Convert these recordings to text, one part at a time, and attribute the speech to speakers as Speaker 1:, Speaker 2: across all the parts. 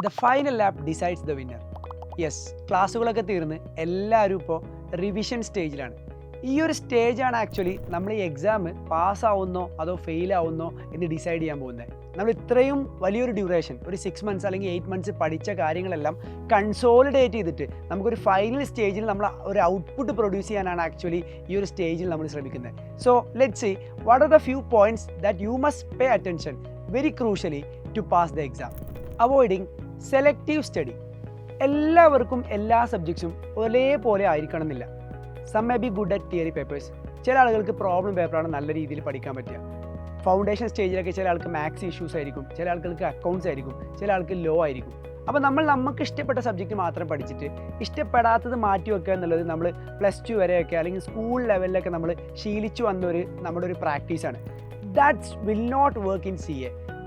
Speaker 1: The final lap decides the winner. Yes, ക്ലാസ്സുകളൊക്കെ തീർന്ന് എല്ലാവരും ഇപ്പോൾ റിവിഷൻ സ്റ്റേജിലാണ്. ഈ ഒരു സ്റ്റേജാണ് ആക്ച്വലി നമ്മൾ ഈ എക്സാം പാസ്സാവുന്നോ അതോ ഫെയിൽ ആവുന്നോ എന്ന് ഡിസൈഡ് ചെയ്യാൻ പോകുന്നത്. നമ്മൾ ഇത്രയും വലിയൊരു ഡ്യൂറേഷൻ, ഒരു 6 മന്ത്സ് അല്ലെങ്കിൽ 8 മന്ത്സ് പഠിച്ച കാര്യങ്ങളെല്ലാം കൺസോളിഡേറ്റ് ചെയ്തിട്ട് നമുക്കൊരു ഫൈനൽ സ്റ്റേജിൽ നമ്മൾ ഒരു ഔട്ട്പുട്ട് പ്രൊഡ്യൂസ് ചെയ്യാനാണ് ആക്ച്വലി ഈ ഒരു സ്റ്റേജിൽ നമ്മൾ ശ്രമിക്കുന്നത്. So let's see what are the few points that you must pay attention very crucially to pass the exam. Avoiding selective study. എല്ലാവർക്കും എല്ലാ സബ്ജക്ട്സും ഒരേപോലെ ആയിരിക്കണം എന്നില്ല. Some may be good at theory papers. ചില ആളുകൾക്ക് പ്രോബ്ലം പേപ്പറാണ് നല്ല രീതിയിൽ പഠിക്കാൻ പറ്റുക. ഫൗണ്ടേഷൻ സ്റ്റേജിലൊക്കെ ചില ആൾക്ക് മാത്സ് ഇഷ്യൂസ് ആയിരിക്കും, ചില ആൾക്ക് അക്കൗണ്ട്സ് ആയിരിക്കും, ചില ആൾക്ക് ലോ ആയിരിക്കും. അപ്പോൾ നമുക്ക് ഇഷ്ടപ്പെട്ട സബ്ജക്റ്റ് മാത്രം പഠിച്ചിട്ട് ഇഷ്ടപ്പെടാത്തത് മാറ്റി വെക്കുക എന്നുള്ളത് നമ്മൾ +2 വരെയൊക്കെ അല്ലെങ്കിൽ സ്കൂൾ ലെവലിലൊക്കെ നമ്മൾ ശീലിച്ചു വന്ന നമ്മുടെ ഒരു പ്രാക്ടീസാണ്. That's will not work in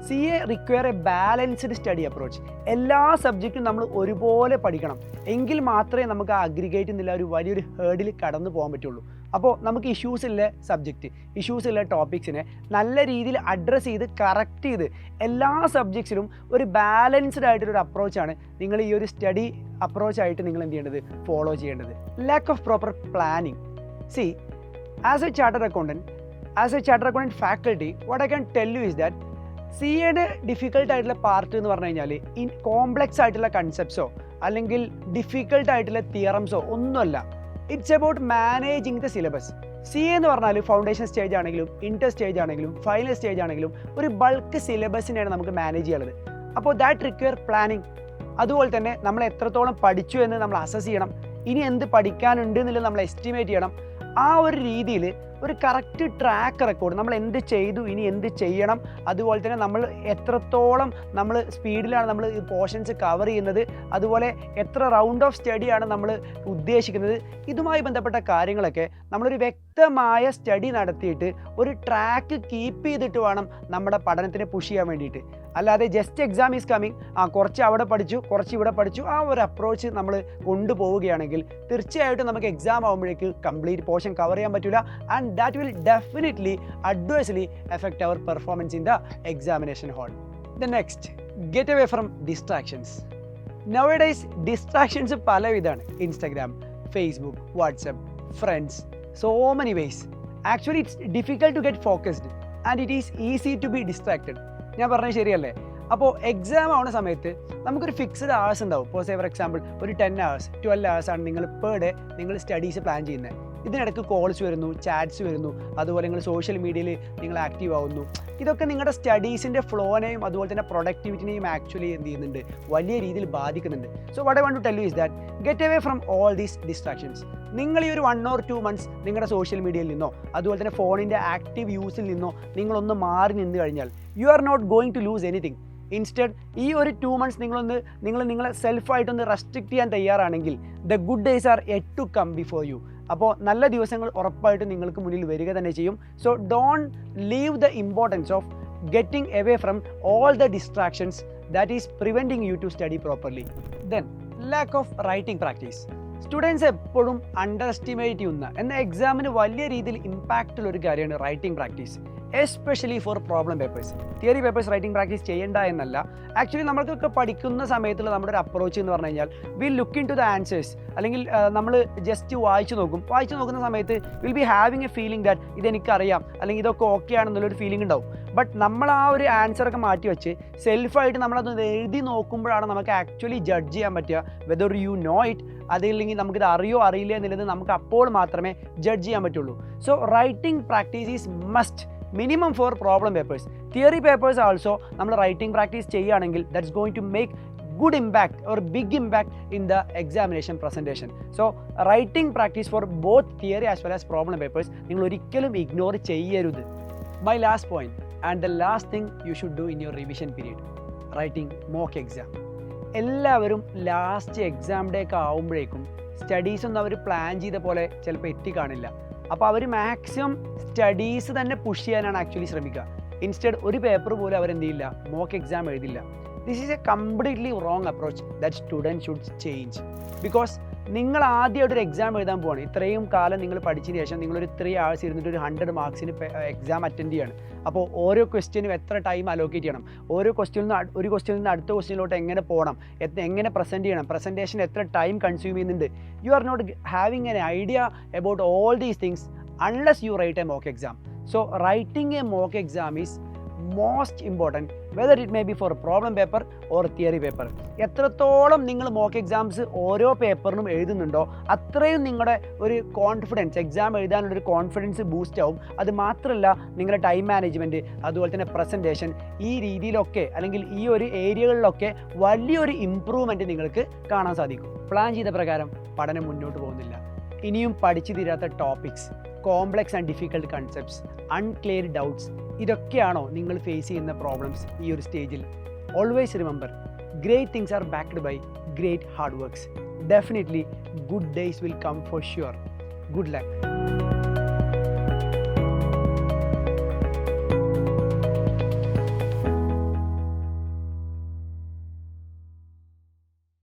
Speaker 1: CA require a balanced study approach. എല്ലാ സബ്ജക്റ്റും നമ്മൾ ഒരുപോലെ പഠിക്കണം. എങ്കിൽ മാത്രമേ നമുക്ക് ആ അഗ്രിഗേറ്റ് എന്നുള്ള ഒരു വലിയൊരു ഹേർഡിൽ കടന്നു പോകാൻ പറ്റുള്ളൂ. അപ്പോൾ നമുക്ക് ഇഷ്യൂസ് ഉള്ള സബ്ജക്റ്റ്, ഇഷ്യൂസ് ഉള്ള ടോപ്പിക്സിനെ നല്ല രീതിയിൽ അഡ്രസ്സ് ചെയ്ത് കറക്റ്റ് ചെയ്ത് എല്ലാ സബ്ജക്ട്സിലും ഒരു ബാലൻസ്ഡ് ആയിട്ടൊരു അപ്രോച്ചാണ് നിങ്ങൾ ഈ ഒരു സ്റ്റഡി അപ്രോച്ചായിട്ട് നിങ്ങൾ എന്ത് ചെയ്യേണ്ടത്, ഫോളോ ചെയ്യേണ്ടത്. Lack of proper planning. See, as a chartered accountant faculty, what I can tell you is that CAയുടെ ഡിഫിക്കൽട്ട് ആയിട്ടുള്ള പാർട്ട് എന്ന് പറഞ്ഞു കഴിഞ്ഞാൽ കോംപ്ലക്സ് ആയിട്ടുള്ള കൺസെപ്റ്റ്സോ അല്ലെങ്കിൽ ഡിഫിക്കൽട്ട് ആയിട്ടുള്ള തിയറംസോ ഒന്നുമല്ല. It's about managing the syllabus. CA എന്ന് പറഞ്ഞാൽ ഫൗണ്ടേഷൻ സ്റ്റേജ് ആണെങ്കിലും ഇൻറ്റർ സ്റ്റേജ് ആണെങ്കിലും ഫൈനൽ സ്റ്റേജ് ആണെങ്കിലും ഒരു ബൾക്ക് സിലബസിനെയാണ് നമുക്ക് മാനേജ് ചെയ്യാനുള്ളത്. അപ്പോൾ ദാറ്റ് റിക്വയർ പ്ലാനിങ്. അതുപോലെ തന്നെ നമ്മൾ എത്രത്തോളം പഠിച്ചു എന്ന് നമ്മൾ അസസ് ചെയ്യണം. ഇനി എന്ത് പഠിക്കാനുണ്ട് എന്നുള്ളത് നമ്മൾ എസ്റ്റിമേറ്റ് ചെയ്യണം. ആ ഒരു രീതിയിൽ ഒരു കറക്റ്റ് ട്രാക്ക് റെക്കോർഡ്, നമ്മൾ എന്ത് ചെയ്തു, ഇനി എന്ത് ചെയ്യണം, അതുപോലെ തന്നെ നമ്മൾ എത്രത്തോളം നമ്മൾ സ്പീഡിലാണ് നമ്മൾ ഈ പോർഷൻസ് കവർ ചെയ്യുന്നത്, അതുപോലെ എത്ര റൗണ്ട് ഓഫ് സ്റ്റഡിയാണ് നമ്മൾ ഉദ്ദേശിക്കുന്നത്, ഇതുമായി ബന്ധപ്പെട്ട കാര്യങ്ങളൊക്കെ നമ്മളൊരു വ്യക്തമായ സ്റ്റഡി നടത്തിയിട്ട് ഒരു ട്രാക്ക് കീപ്പ് ചെയ്തിട്ട് വേണം നമ്മുടെ പഠനത്തിനെ പുഷ് ചെയ്യാൻ വേണ്ടിയിട്ട്. അല്ലാതെ ജസ്റ്റ് എക്സാം ഈസ് കമ്മിങ്, കുറച്ച് അവിടെ പഠിച്ചു കുറച്ച് ഇവിടെ പഠിച്ചു, ആ ഒരു അപ്രോച്ച് നമ്മൾ കൊണ്ടുപോവുകയാണെങ്കിൽ തീർച്ചയായിട്ടും നമുക്ക് എക്സാം ആകുമ്പോഴേക്ക് കംപ്ലീറ്റ് പോർഷൻ കവർ ചെയ്യാൻ പറ്റില്ല. And that will definitely adversely affect our performance in the examination hall. The next, get away from distractions. Nowadays distractions പലവിധമാണ്. Instagram, Facebook, WhatsApp, friends, so many ways. Actually it's difficult to get focused and it is easy to be distracted. ഞാൻ പറഞ്ഞത് ശരിയല്ലേ? അപ്പോൾ exam ആവുന്ന സമയത്ത് നമുക്കൊരു fixed hours ഉണ്ടാവും. ഇപ്പോൾ for example ഒരു 10 hours 12 hours ആണ് നിങ്ങൾ പെർ ഡേ നിങ്ങൾ സ്റ്റഡീസ് പ്ലാൻ ചെയ്യുന്നത്. ഇതിനിടയ്ക്ക് കോൾസ് വരുന്നു, ചാറ്റ്സ് വരുന്നു, അതുപോലെ നിങ്ങൾ സോഷ്യൽ മീഡിയയിൽ നിങ്ങൾ ആക്റ്റീവ് ആവുന്നു. ഇതൊക്കെ നിങ്ങളുടെ സ്റ്റഡീസിൻ്റെ ഫ്ലോനെയും അതുപോലെ തന്നെ പ്രൊഡക്ടിവിറ്റിനെയും ആക്ച്വലി എന്ത് ചെയ്യുന്നുണ്ട്, വലിയ രീതിയിൽ ബാധിക്കുന്നുണ്ട്. So what I want to tell you is that get away from all these distractions. നിങ്ങൾ ഈ ഒരു 1 or 2 months നിങ്ങളുടെ സോഷ്യൽ മീഡിയയിൽ നിന്നോ അതുപോലെ തന്നെ ഫോണിൻ്റെ ആക്റ്റീവ് യൂസിൽ നിന്നോ നിങ്ങളൊന്ന് മാറി നിന്ന് കഴിഞ്ഞാൽ you are not going to lose anything. Instead ഈ ഒരു 2 months നിങ്ങളെ സെൽഫായിട്ടൊന്ന് റെസ്ട്രിക്റ്റ് ചെയ്യാൻ തയ്യാറാണെങ്കിൽ the good days are yet to come before you. അപ്പോൾ നല്ല ദിവസങ്ങൾ ഉറപ്പായിട്ടും നിങ്ങൾക്ക് മുന്നിൽ വരിക തന്നെ ചെയ്യും. So don't leave the importance of getting away from all the distractions that is preventing you to study properly. Then lack of writing practice. Students എപ്പോഴും അണ്ടർ എസ്റ്റിമേറ്റ് ചെയ്യുന്ന എന്നാൽ എക്സാമിന് വലിയ രീതിയിൽ ഇമ്പാക്റ്റ് ഉള്ള ഒരു കാര്യമാണ് writing practice, especially for problem papers. Theory papers writing practice ചെയ്യേണ്ട എന്നല്ല. ആക്ച്വലി നമ്മൾക്കൊക്കെ പഠിക്കുന്ന സമയത്തുള്ള നമ്മുടെ ഒരു അപ്രോച്ച് എന്ന് പറഞ്ഞു കഴിഞ്ഞാൽ will look into the answers, അല്ലെങ്കിൽ നമ്മൾ ജസ്റ്റ് വായിച്ചു നോക്കുന്ന സമയത്ത് will be having a feeling that ഇതെനിക്കറിയാം അല്ലെങ്കിൽ ഇതൊക്കെ ഓക്കെ ആണെന്നുള്ളൊരു ഫീലിംഗ് ഉണ്ടാവും. ബട്ട് നമ്മൾ ആ ഒരു ആൻസറൊക്കെ മാറ്റി വെച്ച് സെൽഫായിട്ട് നമ്മളത് എഴുതി നോക്കുമ്പോഴാണ് നമുക്ക് ആക്ച്വലി ജഡ്ജ് ചെയ്യാൻ പറ്റുക വെദർ യു നോ ഇറ്റ്, അതില്ലെങ്കിൽ നമുക്കിത് അറിയോ അറിയില്ല എന്നുള്ളത് നമുക്ക് അപ്പോൾ മാത്രമേ ജഡ്ജ് ചെയ്യാൻ പറ്റുള്ളൂ. So writing practice is must minimum four problem papers. Theory papers also നമ്മൾ റൈറ്റിംഗ് പ്രാക്ടീസ് ചെയ്യുകയാണെങ്കിൽ that's going to make good impact or big impact in the examination presentation. So writing practice for both theory as well as problem papers നിങ്ങൾ ഒരിക്കലും ignore ചെയ്യരുത്. My last point and the last thing you should do in your revision period, writing mock exam. എല്ലാവരും last exam day ഒക്കെ ആവുമ്പോഴേക്കും studies ഒന്നും അവർ plan ചെയ്ത പോലെ ചിലപ്പോൾ എത്തിക്കാണില്ല. അപ്പോൾ അവർ മാക്സിമം സ്റ്റഡീസ് തന്നെ പുഷ് ചെയ്യാനാണ് ആക്ച്വലി ശ്രമിക്കുക. ഇൻസ്റ്റെഡ് ഒരു പേപ്പർ പോലും അവരെന്ത് ചെയ്യില്ല, മോക്ക് എക്സാം എഴുതില്ല. This is a completely wrong approach that student should change. Because നിങ്ങൾ ആദ്യമായിട്ടൊരു എക്സാം എഴുതാൻ പോവാണ്. ഇത്രയും കാലം നിങ്ങൾ പഠിച്ചതിന് ശേഷം നിങ്ങളൊരു 3 hours ഇരുന്നിട്ട് ഒരു 100 മാർക്സിന് എക്സാം അറ്റൻഡ് ചെയ്യാണ്. അപ്പോൾ ഓരോ ക്വസ്റ്റ്യനും എത്ര ടൈം അലോക്കേറ്റ് ചെയ്യണം, ഓരോ ഒരു ക്വസ്റ്റ്യനിൽ നിന്ന് അടുത്ത ക്വസ്റ്റ്യനിലോട്ട് എങ്ങനെ പോകണം, എങ്ങനെ പ്രസൻറ്റ് ചെയ്യണം, പ്രസൻറ്റേഷൻ എത്ര ടൈം കൺസ്യൂം ചെയ്യുന്നുണ്ട്. You are not having an idea about all these things unless you write a mock exam. So writing a mock exam is most important, whether it may be for a problem paper or a theory paper. എത്രത്തോളം നിങ്ങൾ mock exams ഓരോ പേപ്പറിനും എഴുതുന്നുണ്ടോ അത്രയും നിങ്ങളുടെ ഒരു confidence, exam എഴുതാനുള്ളൊരു confidence boost ആവും. അത് മാത്രമല്ല നിങ്ങളുടെ ടൈം മാനേജ്മെൻറ്റ്, അതുപോലെ തന്നെ പ്രസൻറ്റേഷൻ, ഈ രീതിയിലൊക്കെ അല്ലെങ്കിൽ ഈ ഒരു ഏരിയകളിലൊക്കെ വലിയൊരു ഇമ്പ്രൂവ്മെൻറ്റ് നിങ്ങൾക്ക് കാണാൻ സാധിക്കും. പ്ലാൻ ചെയ്ത പ്രകാരം പഠനം മുന്നോട്ട് പോകുന്നില്ല, ഇനിയും പഠിച്ചു തീരാത്ത topics, complex and difficult concepts, unclear doubts, ഇതൊക്കെയാണോ നിങ്ങൾ ഫേസ് ചെയ്യുന്ന പ്രോബ്ലംസ് ഈ ഒരു സ്റ്റേജിൽ? Always remember, great things are backed by great hard works. Definitely good days will come for sure. Good luck.